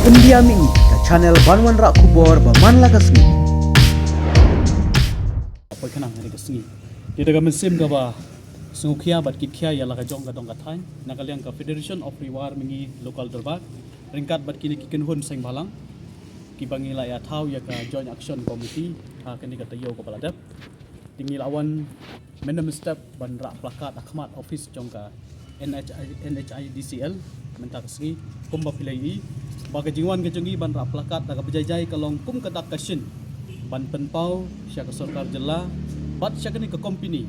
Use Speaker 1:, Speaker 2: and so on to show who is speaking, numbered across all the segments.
Speaker 1: Pendiami ke channel Banwan Rak Kubor Baman Lagasmi.
Speaker 2: Apa kenang hari kesini? Kita kami sim kaba sungukia bat kitkia ya laga jong gadong gatain. Nakaliang ka Federation of Rewar mengi lokal derbat. Ringkat bat kini kiken hun seng balang. Kibangi la ya tau ya ka Joint Action Committee. Ha kini kata yo kepala dep. Tinggi lawan menem step ban rak plakat akhmat office jong ka NHIDCL mentak sengi kumba pilai baga jingwan ke jongi ban rak plakat daga berjai kalong kum kadak kashin ban penpau sya ka sarkar jela bat sya kini ke company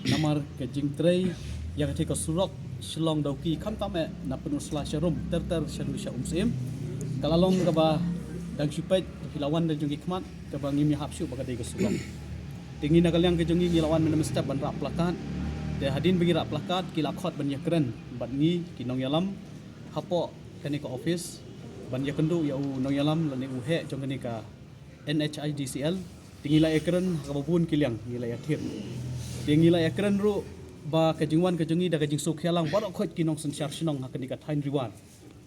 Speaker 2: namar ke jing tray yang ke surok shlong dauki kham tame na penusla syarum ter syadu sya umsim kalalong ka ba dang syupet hilawan dan jongi khmat ka ba ngimi hapsyu baga dai ke surok tinggi nakaliang ke jongi ngilawan menem step ban rak plakat de hadin bagi rak plakat kila khot ban yakren bat ni kinong yalam hapo kani ka office ban yakendu ya nong yalam lani uhe jong kani ka NHIDCL tinggi la yakren ka babun kiliang ngila yathir tinggi la yakren ru ba ka jingwan ka jongi da ka jing sok khalang barok khot kinong sensyar sinong hakani ka thain riwan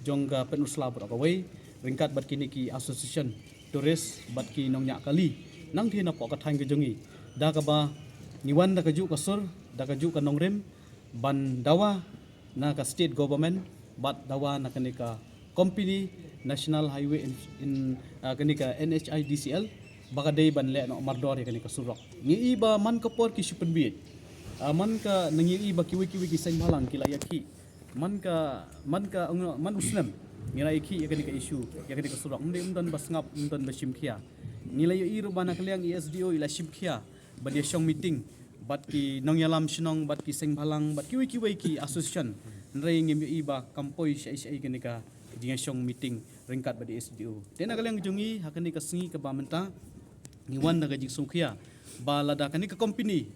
Speaker 2: jong ka penusla barok away ringkat bat kini ki association tourist bat ki nong nya kali nang thina po ka thain ka jongi da ka ba niwan da ka ju ka sur da ka ju ka nongrem ban dawa na ka state government bat dawa na kanika company national highway in kanika NHIDCL baka day ban le no mardor kanika surok ngi iba man ka por ki supen biet man ka nangi iba kiwi ki sang balang kila yaki man usnam ngira iki kanika issue kanika surok undan basngap undan basimkhia ngila yo iru bana kaliang ESDO ila simkhia badia shong meeting bat ki nong yalam sinong bat ki seng balang bat kiwi ki association nrei ngim iba kampoi sai kenika jinga shong meeting ringkat badi SDO tena kaliang jungi hakani ka singi ka bamenta ngiwan daga jing sungkhia balada kani ka company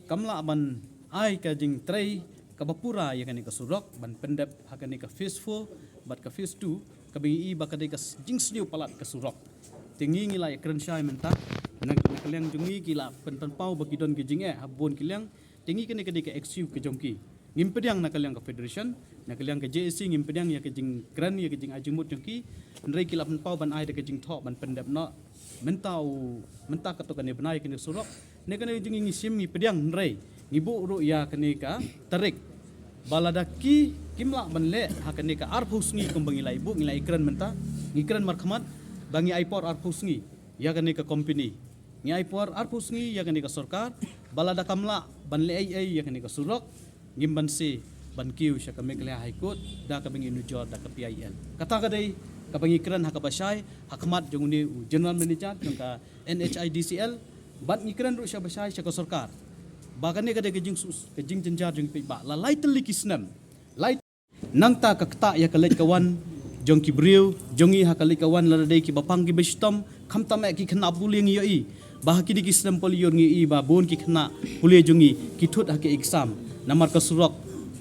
Speaker 2: kamla ban ai ka jing tray ka bapura ya kani ka surok ban pendep hakani ka phase 4 bat ka phase 2 ka bingi iba ka ka jing sniu palat ka surok tingi ngila ya kren syai menta nakaliang jungi kila penpau bagi don ke jinge habon kiliang tingi kene ke XU ke jongki ngimpediang nakaliang ke federation nakaliang ke JSC ngimpediang ya ke jing gran ya ke jing ajimut jongki nrei kila penpau ban ai de ke jing thok ban pendep no menta katokan ne benai kene surok ne kene jingi ngisim ngipediang nrei ngibu ru ya kene ka tarik baladaki kimla ban le hakane ka arphus ngi kumbangi lai bu ngilai ikran menta ngikran markhamat bangi aipor arphus ngi ya kene ka company ngi aipor arphus ngi ya kene ka sarkar balada kamla ban le ai ya kene ka surok ngimban si ban kiu sya ka mekle high court da ka bangi nujor da ka PIL kata ka dai ka bangi kran ha ka basai hakmat jong ni general manager jong ka NHIDCL bat ngikran ru sya basai sya ka sarkar bakane ka dai ka jing jenjar jong pe ba la lai teli kisnam lai nang ta ka kta ya ka lek kawan jong ki briu jongi ha ka lek kawan la dai ki bapang ki bestom kham ta me ki khna puling yoi bahaki di kisnam poliyor ngi ba bon ki khna pule jongi ki thut ha ke exam namar ka surok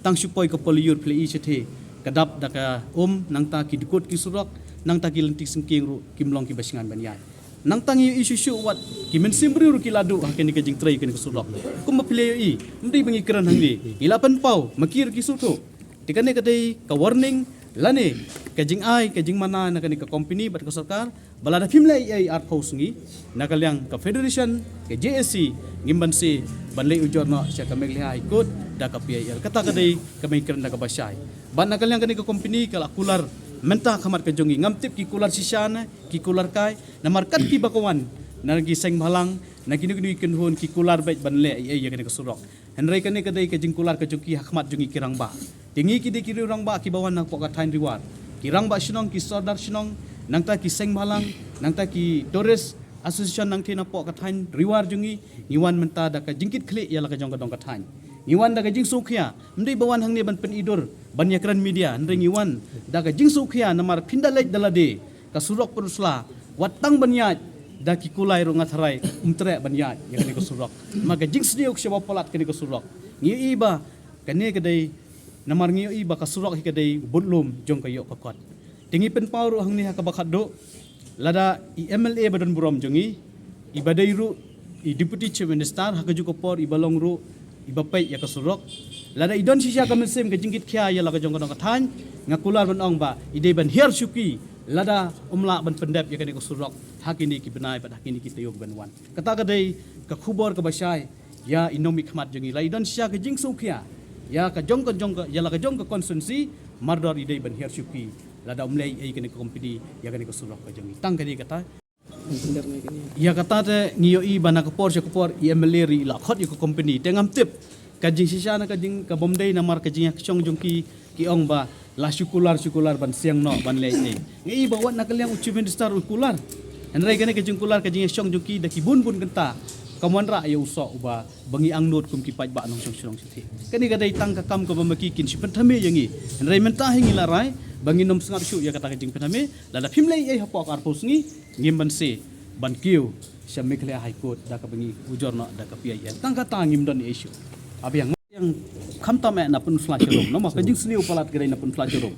Speaker 2: tang supoi ka poliyor ple i chethe kadap daka nang ta ki dikot ki surok nang ta ki lentik sengking ru kimlong ki basingan banyai nang tang isu syu wat ki men simbri ru ki ladu ha ke jing trai ke surok kum ple i ndi bengi keran hangni ila pen pau makir ki suto tikane ka dei ka warning lane ka jing ai ka jing mana na ka company bat ka sarkar balada phimle ai art house ngi nakaliang ka federation ka JSC ngimban si banlay ujorno siya ka megli high court da ka PIL kata ka dei ka may kren da ka basay ban nakaliang ka company kala kular menta khamat ka jongi ngamtip ki kular sisana ki kular kai na markat ki bakawan nagi seng malang nagi ngi kenhun ki kular bait banle ai ya ka surok henry ka dei ka jing kular ka jongi hakmat jongi kirang ba tingi ki de ki rang ba ki bawan na ko ka thain riwar kirang ba sinong ki sordar sinong nangta ki seng malang nangta ki tourist association nang thina po ka thain riwar jungi ngiwan menta da ka jingkit khli ya la ka jong ka dong ka thain ngiwan da ka jing sukhya mdei bawan hangni ban pen idur ban yakran media ndre ngiwan da ka jing sukhya namar phindalai dalade ka surok perusla watang banyat da ki kulai ro ngatharai umtre banyat yang ni ka surok maga jing sniuk shaba polat ka ni ka surok ngi iba kane ka dei namar ngi iba ka surok hi ka dei butlum jong ka yo ka kot tingi pen pauru hangni ha ka bakat do lada MLA badan buram jongi ibadai ru i deputy chief minister ha ka ju ko por ibalong ru ibapai ya ka surok lada idon sisya ka mesem ka jingkit khya ya la ka jong ka dong ka than ngakular ban ong ba ide ban her syuki lada umla ban pendep ya kani ko surok hakini ki benai pada hakini ki tayog banwan kata kadai ka khubor ka basai ya inomi khmat jengi laidan sya ka jing sukhia ya ka jong ka ya la ka jong ka konsensi mardor idei ban her syuki lada umlai ai kani ko company ya kani ko surok ka jengi tang kani kata ya kata te ngiyo i bana ka por i emeleri la khot ko company tengam tip ka jing sisa na ka jing ka bomdei na mar ka jing chong jong ki ong ba la syukular ban siang no ban le ngi bawa na kaliang uchiven star ukular enrai kene ke jingkular ke jing syong jong ki da ki bun genta kamuan ra ya uso uba bangi ang not kum ki paj ba nong syong sithi kani ka dai tang ka kam ko bamaki kin sipen thame yangi enrai mentah hingi larai bangi nom sngap syu ya kata ke jing pename la da phimlei ai hapok arpos ngi ngim ban se ban kiu syamikle high court da ka bangi ujor no da ka pi ai tang ka tangim don issue abiang yang khamta me na pun flash rom no ma ka jing sni upalat gere na pun flash rom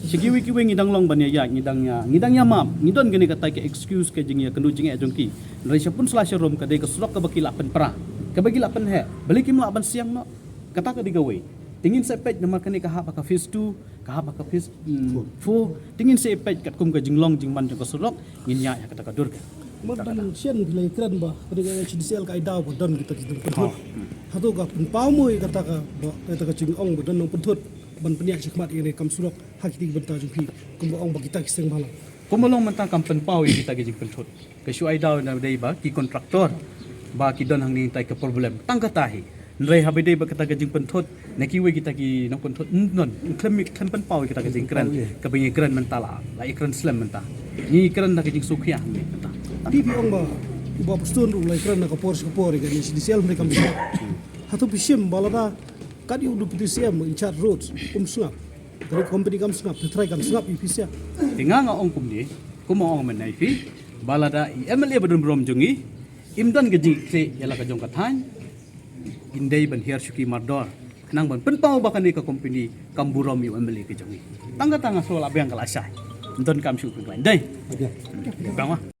Speaker 2: sigi wiki wengi dang long ban ya ngidang ya mam ngidon geni kata ke excuse ke jing ya kendu jing e jongki rai pun flash rom ka dei ka surok ka baki lapen pra ka bagi lapen he beli kim la ban siang no kata ka digawe tingin se page nomor kani ka ha ka phase 2 ka ha ka phase 4 tingin se page kat kum ka jing long jing ban jong ka surok ngin ya kata ka dur ka
Speaker 3: Modern sian bilai keren ba ketika judicial ka idau ba dan kita pentut hatu ka pau moi kata ka ba kata ka jing ong ba dan nong pentut ban peniak sikmat ini kam surok hak ti benta jumpi kum ong ba kita kiseng bala
Speaker 2: kumulong mentang kampen pau yang kita gejing pentut ke syu ai daw na dei ba ki kontraktor ba ki don hang ni tai ke problem tang ka tahi nrai ha dei ba kita gejing pentut na ki we kita ki nong pentut non klem pen pau kita gejing keren ka bingi keren mentala la ikren slam mentah ni keren na gejing sukhia ni mentah
Speaker 3: TV ong ba iba pustun ru lai keren ka por ga ni judicial mereka bisa hatu pisim bala da kadi udu PTCM in charge roads sungap dari company kam sungap try kam sungap ipisia
Speaker 2: tinga nga ong kumni kumo ong men nai fi balada i MLA badun brom jongi imdan geji se yala ka jong kathan indai ban her syuki mardor nang ban penpau bakani ka company kamburom yu MLA ke jongi tangga sola bang kalasai ndon kam syuki lain dai bang